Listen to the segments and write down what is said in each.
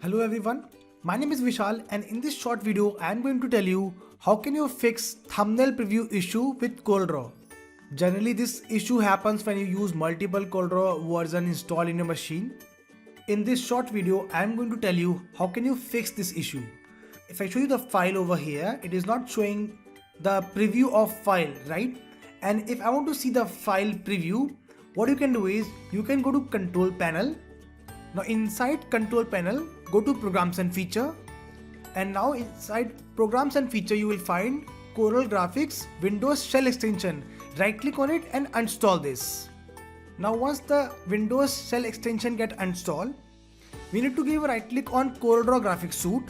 Hello everyone, my name is Vishal and in this short video I am going to tell you how can you fix thumbnail preview issue with Corel. Generally this issue happens when you use multiple Corel version installed in your machine. In this short video I am going to tell you how can you fix this issue. If I show you the file over here, it is not showing the preview of file, right? And if I want to see the file preview, what you can do is you can go to control panel. Now inside control panel, go to programs and feature, and now inside programs and feature you will find Corel Graphics Windows Shell extension. Right click on it and install this. Now once the Windows Shell extension get installed, we need to give a right click on Corel Graphics Suite.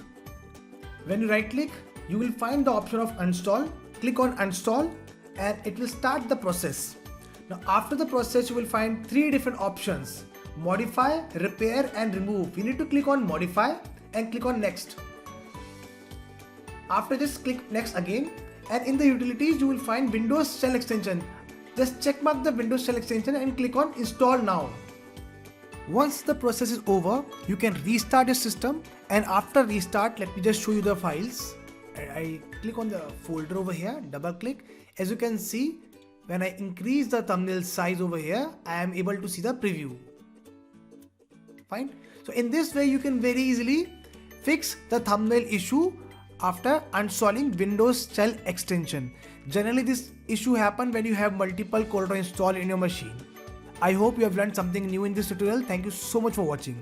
When you right click, you will find the option of install. Click on install and it will start the process. Now after the process you will find three different options: modify, repair and remove. You need to click on modify and click on next. After this, click next again, and in the utilities you will find Windows Shell extension. Just check mark the Windows Shell extension and click on install now. Once the process is over, you can restart your system, and after restart, let me just show you the files. I click on the folder over here, double click. As you can see, when I increase the thumbnail size over here, I am able to see the preview. Fine. So in this way you can very easily fix the thumbnail issue after uninstalling Windows Shell extension. Generally this issue happens when you have multiple Corel installed in your machine. I hope you have learned something new in this tutorial. Thank you so much for watching.